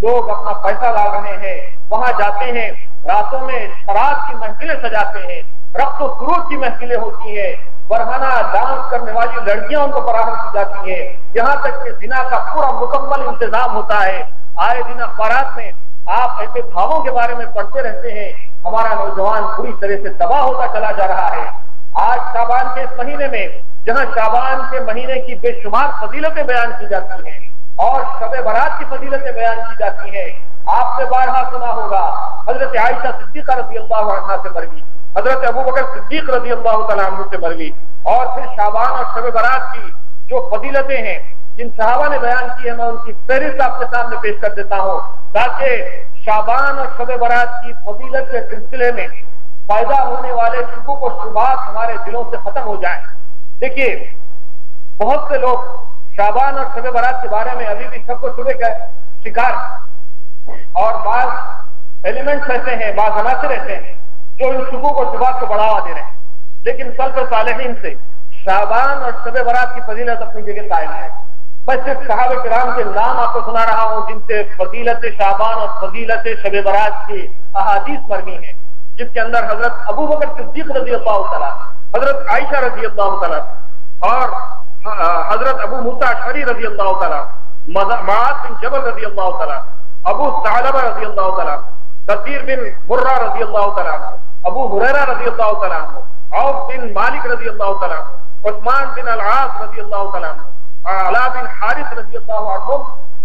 لوگ اپنا پیسہ لا رہے ہیں، وہاں جاتے ہیں، راتوں میں شراب کی محفلیں سجاتے ہیں، رقص و سرود کی محفلیں ہوتی ہیں، برہنہ ڈانس کرنے والی لڑکیاں ان کو فراہم کی جاتی ہیں، یہاں تک کہ زنا کا پورا مکمل انتظام ہوتا ہے۔ آئے دن اخبارات میں آپ ایسے بھاووں کے بارے میں پڑھتے رہتے ہیں۔ ہمارا نوجوان پوری طرح سے تباہ ہوتا چلا جا رہا ہے۔ آج شعبان کے اس مہینے میں جہاں شعبان کے مہینے کی بے شمار فضیلتیں بیان کی جاتی ہیں اور شب برات کی فضیلتیں بیان کی جاتی ہیں، آپ نے بارہا سنا ہوگا حضرت عائشہ صدیقہ رضی اللہ عنہا سے مروی، حضرت ابوبکر صدیق رضی اللہ تعالیٰ عنہ سے مروی، اور پھر شعبان اور شب برات کی جو فضیلتیں ہیں جن صحابہ نے بیان کی ہے، میں ان کی فہرست آپ کے سامنے پیش کر دیتا ہوں تاکہ شعبان اور شب برات کی فضیلت کے سلسلے میں پیدا ہونے والے شکوک و شبہات ہمارے دلوں سے ختم ہو جائیں۔ دیکھیے، بہت سے لوگ شعبان اور شب برات کے بارے میں ابھی بھی شک و شبہ کا شکار، اور بعض ایلیمنٹس ایسے ہیں، بعض عناصر ایسے ہیں جو ان شکوک و شبہات کو بڑھاوا دے رہے ہیں، لیکن سلف صالحین سے شعبان اور شب برات کی فضیلت اپنی جگہ قائم ہے۔ میں صرف صحابہ کرام کے نام آپ کو سنا رہا ہوں جن سے فضیلت شعبان اور فضیلت شب برات کی احادیث مروی ہیں، جس کے اندر حضرت ابوبکر صدیق رضی اللہ تعالیٰ، حضرت عائشہ رضی اللہ تعالیٰ، اور حضرت ابو موسیٰ اشعری رضی اللہ تعالیٰ، معاذ بن جبل رضی اللہ تعالیٰ، ابو ثعلبہ رضی اللہ تعالیٰ، کثیر بن مرہ رضی اللہ تعالیٰ، ابو ہریرہ رضی اللہ تعالیٰ، عوف بن مالک رضی اللہ تعالیٰ، عثمان بن العاص رضی اللہ تعالیٰ، علا بن حارث رضی اللہ عنہ،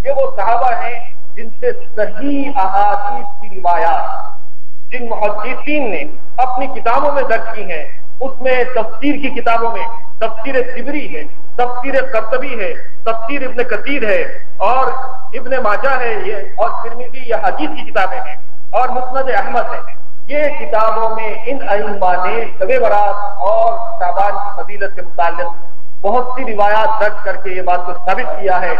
یہ وہ صحابہ ہیں جن سے صحیح احادیث کی روایات جن محدثین نے اپنی کتابوں میں درج کی ہیں، اس میں تفسیر کی کتابوں میں تفسیر طبری ہے، تفسیر قرطبی ہے، تفسیر ابن کثیر ہے، اور ابن ماجہ ہے، یہ اور ترمذی، یہ حدیث کی کتابیں ہیں، اور مسند احمد ہے۔ یہ کتابوں میں ان ائمہ نے شب برات اور شعبان کی فضیلت سے متعلق بہت سی روایات درج کر کے یہ بات کو ثابت کیا ہے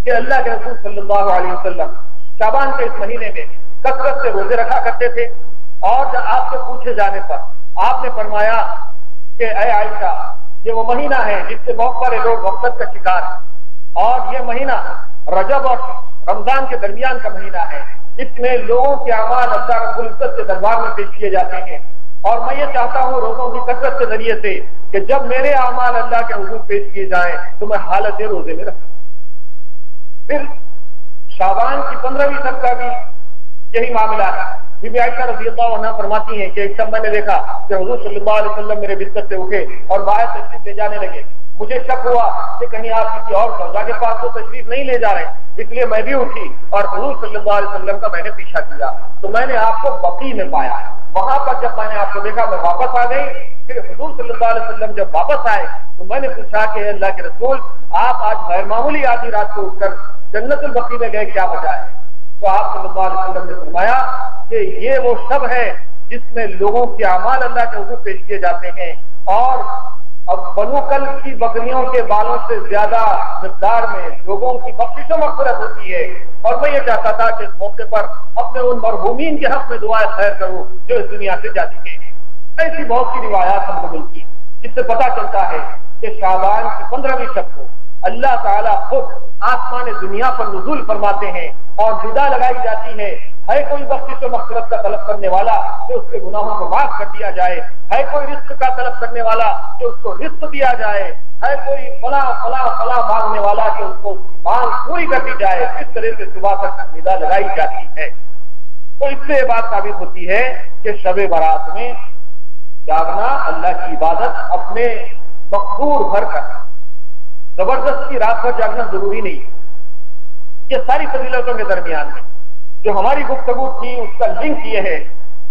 کہ اللہ کے رسول صلی اللہ علیہ وسلم شعبان کے اس مہینے میں کثرت سے روزے رکھا کرتے تھے، اور جب آپ سے پوچھے جانے پر آپ نے فرمایا کہ اے عائشہ، یہ وہ مہینہ ہے جس سے بہت سارے لوگ غفلت کا شکار ہیں، اور یہ مہینہ رجب اور رمضان کے درمیان کا مہینہ ہے، اس میں لوگوں کے اعمال اللہ رب العزت کے دربار میں پیش کیے جاتے ہیں، اور میں یہ چاہتا ہوں روزوں کی کثرت کے ذریعے سے کہ جب میرے اعمال اللہ کے حضور پیش کیے جائیں تو میں حالت روزے میں رکھوں۔ پھر شعبان کی 15ویں تک کا بھی یہی معاملہ ہے۔ بی بی عائشہ رضی اللہ عنہا فرماتی ہیں کہ ایک شب میں نے دیکھا کہ حضور صلی اللہ علیہ وسلم میرے بستر سے اٹھے اور باہر تشریف لے جانے لگے۔ مجھے شک ہوا کہ کہیں آپ کسی اور زوجہ کے پاس تو تشریف نہیں لے جا رہے، اس لیے میں بھی اٹھی اور حضور صلی اللہ علیہ وسلم کا میں نے پیچھا کیا، تو میں نے آپ کو بقیع میں پایا۔ وہاں پر جب میں نے آپ کو دیکھا میں واپس آ گئی۔ پھر حضور صلی اللہ علیہ وسلم جب واپس آئے تو میں نے پوچھا کہ اللہ کے رسول، آپ آج غیر معمولی آدھی رات کو اٹھ کر جنت البقیع میں گئے، کیا وجہ ہے؟ تو آپ صلی اللہ علیہ وسلم نے فرمایا کہ یہ وہ شب ہے جس میں لوگوں کے اعمال اللہ کے حضور پیش کیے جاتے ہیں، اور اب بنو کل کی بکریوں کے بالوں سے زیادہ مقدار میں لوگوں کی بخشش و مغفرت ہوتی ہے۔ اور میں یہ چاہتا تھا کہ اس موقع پر اپنے ان مرحومین کے حق میں دعائے خیر کروں جو اس دنیا سے جا چکے ہیں۔ ایسی بہت سی روایات ہم کو ملتی ہیں جس سے پتہ چلتا ہے کہ شعبان کی 15ویں شب کو اللہ تعالیٰ خود آسمان دنیا پر نزول فرماتے ہیں اور ندا لگائی جاتی ہے کوئی بخشش و مغفرت کا طلب کرنے والا کہ اس کے گناہوں کو معاف کر دیا جائے، ہے کوئی رزق کا طلب کرنے والا کہ اس کو رزق دیا جائے، ہے کوئی فلاں فلاں فلاں مانگنے والا کہ اس کو مانگ پوری کر دی جائے۔ اس طرح سے صبح تک ندا لگائی جاتی ہے۔ تو اس سے یہ بات ثابت ہوتی ہے کہ شب برات میں جاگنا، اللہ کی عبادت اپنے مقدور بھر کر، زبردستی رات بھر جاگنا ضروری نہیں۔ یہ ساری فضیلتوں کے درمیان میں جو ہماری گفتگو تھی اس کا لنک یہ ہے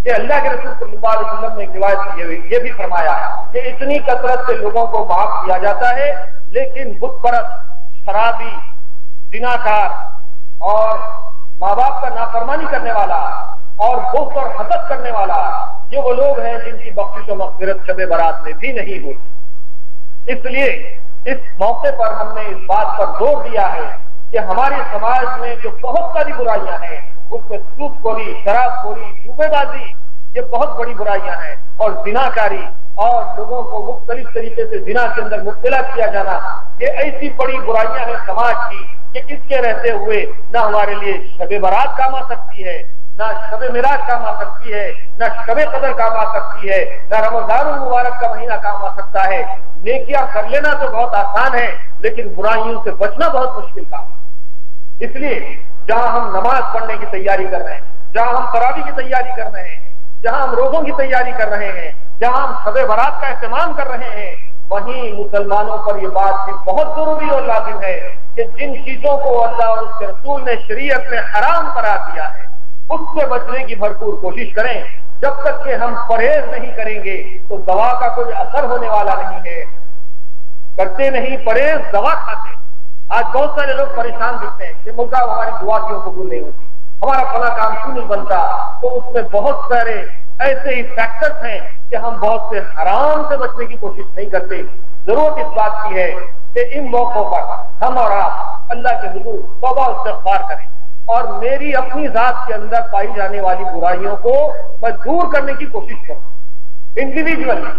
کہ اللہ کے رسول صلی اللہ علیہ وسلم نے ایک روایت یہ بھی فرمایا کہ اتنی کثرت سے لوگوں کو معاف کیا جاتا ہے، لیکن بت پرست، شرابی، زناکار اور ماں باپ کا نافرمانی کرنے والا اور بغض اور حسد کرنے والا، یہ وہ لوگ ہیں جن کی بخشش و مغفرت شب برات میں بھی نہیں ہوتی۔ اس لیے اس موقع پر ہم نے اس بات پر زور دیا ہے کہ ہمارے سماج میں جو بہت ساری برائیاں ہیں، اس میں سود خوری، شراب خوری، جوے بازی، یہ بہت بڑی برائیاں ہیں، اور زناکاری اور لوگوں کو مختلف طریقے سے زنا کے اندر مبتلا کیا جانا، یہ ایسی بڑی برائیاں ہیں سماج کی کہ اس کے رہتے ہوئے نہ ہمارے لیے شب برات کام آ سکتی ہے، نہ شب معراج کام آ سکتی ہے، نہ شب قدر کام آ سکتی ہے، نہ رمضان المبارک کا مہینہ کام آ سکتا ہے۔ نیکیاں کر لینا تو بہت آسان ہے، لیکن برائیوں سے بچنا بہت مشکل کام ہے۔ اس لیے جہاں ہم نماز پڑھنے کی تیاری کر رہے ہیں، جہاں ہم تراویح کی تیاری کر رہے ہیں، جہاں ہم روزوں کی تیاری کر رہے ہیں، جہاں ہم شب برات کا اہتمام کر رہے ہیں، وہیں مسلمانوں پر یہ بات بھی بہت ضروری اور لازم ہے کہ جن چیزوں کو اللہ اور اس کے رسول نے شریعت میں حرام قرار دیا ہے اس سے بچنے کی بھرپور کوشش کریں۔ جب تک کہ ہم پرہیز نہیں کریں گے تو دوا کا کوئی اثر ہونے والا نہیں ہے۔ کرتے نہیں پرہیز، دوا کھاتے۔ آج بہت سارے لوگ پریشان دکھتے ہیں کہ ملکہ ہماری دعا کیوں قبول نہیں ہوتی، ہمارا فلاں کام کیوں نہیں بنتا۔ تو اس میں بہت سارے ایسے ہی فیکٹرز ہیں کہ ہم بہت سے حرام سے بچنے کی کوشش نہیں کرتے۔ ضرورت اس بات کی ہے کہ ان موقعوں پر ہم اور آپ اللہ کے حضور توبہ و استغفار کریں، اور میری اپنی ذات کے اندر پائی جانے والی برائیوں کو میں دور کرنے کی کوشش کروں، انڈیویجولی،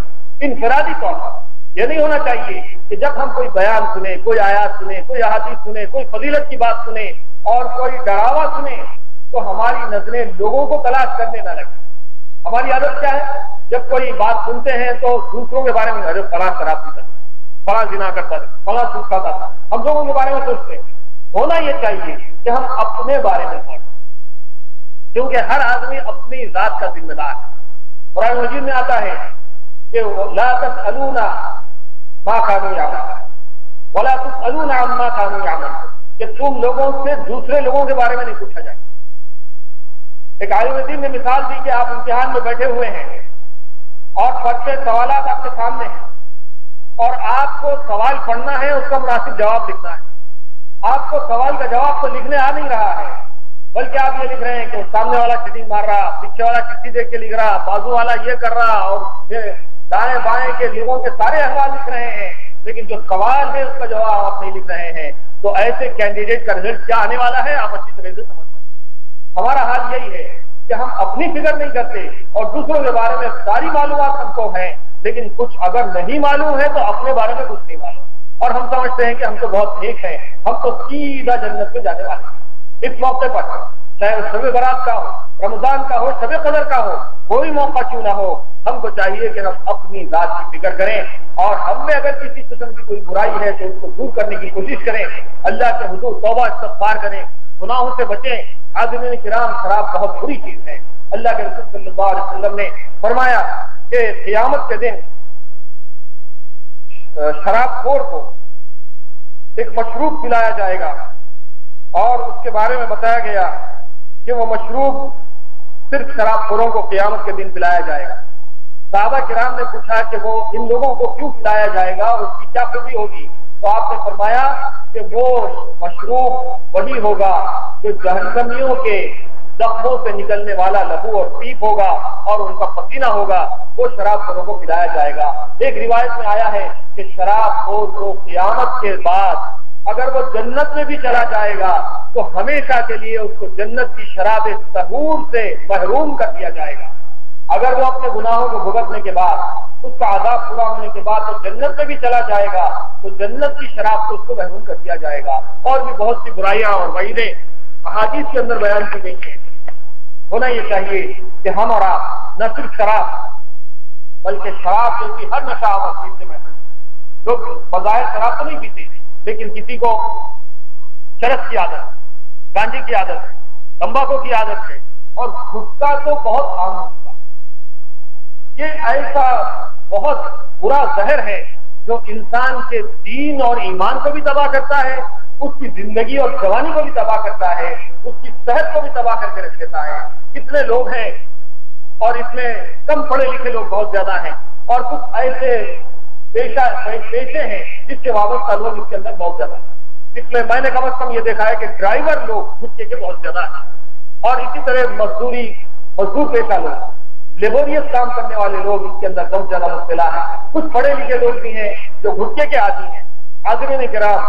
انفرادی طور پر۔ یہ نہیں ہونا چاہیے کہ جب ہم کوئی بیان سنیں، کوئی آیات سنیں، کوئی احادیث سنیں، کوئی فضیلت کی بات سنیں اور کوئی ڈراوا سنیں تو ہماری نظریں لوگوں کو تلاش کرنے نہ لگیں۔ ہماری عادت کیا ہے؟ جب کوئی بات سنتے ہیں تو دوسروں کے بارے میں ارے فلاں شراب پیتا تھا، فلاں زنا کرتا تھا، فلاں سود کھاتا تھا، ہم لوگوں کے بارے میں سوچتے ہیں۔ ہونا یہ چاہیے کہ ہم اپنے بارے میں سوچیں، کیونکہ ہر آدمی اپنی ذات کا ذمہ دار ہے۔ قرآن مجید میں آتا ہے کہ لا تسألون ما كانوا يعملون ولا تسألون عما كانوا يعملون، کہ تم لوگوں سے دوسرے لوگوں کے بارے میں نہیں پوچھا جائے۔ ایک عالم دین نے مثال دی کہ آپ امتحان میں بیٹھے ہوئے ہیں اور پرچے سوالات آپ کے سامنے ہیں اور آپ کو سوال پڑھنا ہے، اس کا مناسب جواب لکھنا ہے۔ آپ کو سوال کا جواب تو لکھنے آ نہیں رہا ہے، بلکہ آپ یہ لکھ رہے ہیں کہ سامنے والا چیٹنگ مار رہا، پیچھے والا چٹھی دیکھ کے لکھ رہا، بازو والا یہ کر رہا، اور دائیں بائیں کے لوگوں کے سارے احوال لکھ رہے ہیں، لیکن جو سوال ہے اس کا جواب آپ نہیں لکھ رہے ہیں۔ تو ایسے کینڈیڈیٹ کا رزلٹ کیا آنے والا ہے آپ اچھی طرح سے سمجھ سکتے ہیں۔ ہمارا حال یہی ہے کہ ہم اپنی فکر نہیں کرتے اور دوسروں کے بارے میں ساری معلومات ہم کو ہیں، لیکن کچھ اگر نہیں معلوم ہے تو اپنے بارے میں کچھ نہیں معلوم، اور ہم سمجھتے ہیں کہ ہم تو بہت نیک ہیں، ہم تو سیدھا جنت میں جانے والے ہیں۔ اس موقع پر چاہے شب برات کا ہو، رمضان کا ہو، شب قدر کا ہو، کوئی موقع کیوں نہ ہو، ہم کو چاہیے کہ ہم اپنی ذات کی فکر کریں، اور ہم میں اگر کسی قسم کی کوئی برائی ہے تو اس کو دور کرنے کی کوشش کریں، اللہ کے حضور توبہ استغفار کریں، گناہوں سے بچیں۔ حاضرین کرام، شراب بہت بری چیز ہے۔ اللہ کے رسول صلی اللہ علیہ وسلم نے فرمایا کہ قیامت کے دن شراب خور کو ایک مشروب پلایا جائے گا، اور اس کے بارے میں بتایا گیا کہ وہ مشروب صرف شراب خوروں کو قیامت کے دن پلایا جائے گا۔ صحابہ کرام نے پوچھا کہ وہ ان لوگوں کو کیوں پلایا جائے گا اور اس کی کیا خوبی ہوگی؟ تو آپ نے فرمایا کہ وہ مشروب وہی ہوگا جو جہنمیوں کے زخموں سے نکلنے والا لہو اور پیپ ہوگا اور ان کا پسینہ ہوگا، وہ شراب خوروں کو پلایا جائے گا۔ ایک روایت میں آیا ہے کہ شراب خور کو قیامت کے بعد اگر وہ جنت میں بھی چلا جائے گا تو ہمیشہ کے لیے اس کو جنت کی شراب طہور سے محروم کر دیا جائے گا۔ اگر وہ اپنے گناہوں کو بھگتنے کے بعد اس کا عذاب پورا ہونے کے بعد وہ جنت میں بھی چلا جائے گا تو جنت کی شراب سے اس کو محروم کر دیا جائے گا۔ اور بھی بہت سی برائیاں اور وعیدیں احادیث کے اندر بیان کی گئی ہیں۔ ہونا یہ چاہیے کہ ہم اور آپ نہ صرف شراب بلکہ شراب جیسی ہر نشہ اور چیز سے محروم۔ لوگ بظاہر شراب تو نہیں پیتے، لیکن کسی کو چرس کی عادت، گانجے کی عادت ہے، تمباکو کی عادت ہے، اور گٹکا تو بہت عام ہو چکا۔ یہ ایسا بہت برا زہر ہے جو انسان کے دین اور ایمان کو بھی تباہ کرتا ہے، اس کی زندگی اور جوانی کو بھی تباہ کرتا ہے، اس کی صحت کو بھی تباہ کر کے رکھ دیتا ہے۔ کتنے لوگ ہیں، اور اس میں کم پڑھے لکھے لوگ بہت زیادہ ہیں، اور کچھ ایسے پیشے ہیں جس سے وابستہ لوگ اس کے اندر بہت زیادہ ہیں۔ اس میں میں نے کم از کم یہ دیکھا ہے کہ ڈرائیور لوگ گٹکے کے بہت زیادہ ہیں، اور اسی طرح مزدور پیشہ لوگ، لیبوریس کام کرنے والے لوگ اس کے اندر بہت زیادہ مبتلا ہیں۔ کچھ پڑھے لکھے لوگ بھی ہیں جو گٹکے کے عادی ہیں۔ حاضرین کرام،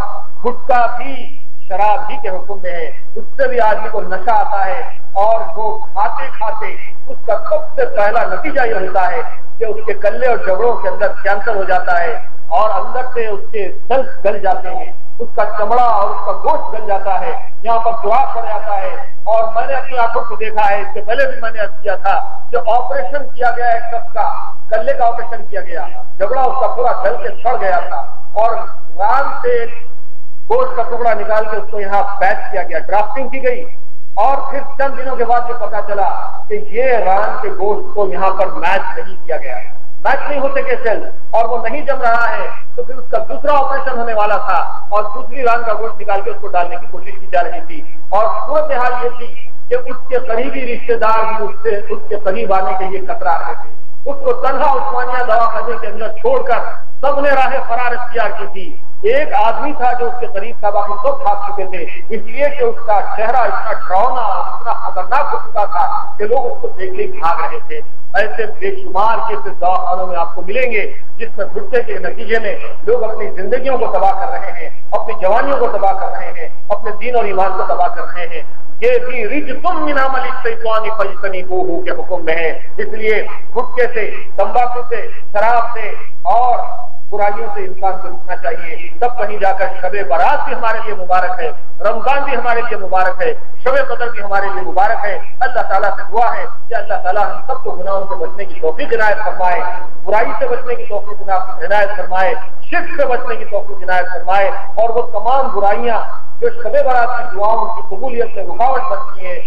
گٹکا بھی شراب ہی کے حکم میں ہے، اس سے بھی آدمی کو نشہ آتا ہے، اور وہ کھاتے کھاتے اس کا سب سے پہلا نتیجہ یہ ہوتا ہے کہ اس کے کلے اور جبڑوں کے اندر کینسر ہو جاتا ہے، اور اندر سے اس کے سیلز گل جاتے ہیں، اس کا چمڑا اور اس کا گوشت گل جاتا ہے، یہاں پر سوراخ پڑ جاتا ہے۔ اور میں نے اپنی آنکھوں سے دیکھا ہے، اس سے پہلے بھی میں نے عرض کیا تھا کہ آپریشن کیا گیا ایک شخص کا، کلے کا آپریشن کیا گیا، جبڑا اس کا پورا گل کے سڑ گیا تھا، اور ران سے گوشت کا ٹکڑا نکال کے اس کو یہاں پیچ کیا گیا، ڈرافٹنگ کی گئی، اور پھر چند دنوں کے بعد یہ پتا چلا کہ یہ ران کے گوشت کو یہاں پر میچ نہیں کیا گیا ہے، میچ نہیں ہوتے کہ سیل، اور وہ نہیں جم رہا ہے، تو پھر اس کا دوسرا آپریشن ہونے والا تھا، اور دوسری ران کا گوشت نکال کے اس کو ڈالنے کی کوشش کی جا رہی تھی، اور صورتحال یہ تھی کہ اس کے قریبی رشتے دار بھی اس کے قریب آنے کے لیے کترا رہے تھے۔ اس کو تنہا عثمانیہ دواخانے کے اندر چھوڑ کر سب نے راہ فرار اختیار کی تھی۔ ایک آدمی تھا جو اس کے قریب تھا، باقی سب بھاگ چکے تھے، اس لیے کہ اس کا چہرہ اتنا ڈراؤنا اور اتنا خطرناک ہو چکا تھا کہ لوگ اس کو دیکھ لے بھاگ رہے تھے۔ ایسے بے شمار کے دواخانوں میں آپ کو ملیں گے جس میں گٹکے کے نتیجے میں لوگ اپنی زندگیوں کو تباہ کر رہے ہیں، اپنی جوانیوں کو تباہ کر رہے ہیں، اپنے دین اور ایمان کو تباہ کر رہے ہیں۔ یہ بھی رجس من عمل الشیطان فاجتنبوہ کے حکم میں ہے۔ اس لیے گٹکے سے، تمباکو سے، شراب سے اور برائیوں سے انسان کو رکنا چاہیے۔ تب کہیں جا کر شب برات بھی ہمارے لیے مبارک ہے، رمضان بھی ہمارے لیے مبارک ہے، شب قدر بھی ہمارے لیے مبارک ہے۔ اللہ تعالیٰ سے دعا ہے کہ اللہ تعالیٰ ہم سب کو گناہوں سے بچنے کی توفیق عنایت فرمائے، برائی سے بچنے کی توفیق عنایت فرمائے، شرک سے بچنے کی توفیق عنایت فرمائے، اور وہ تمام برائیاں جو شب برات کی دعاؤں کی قبولیت سے رکاوٹ بنتی ہیں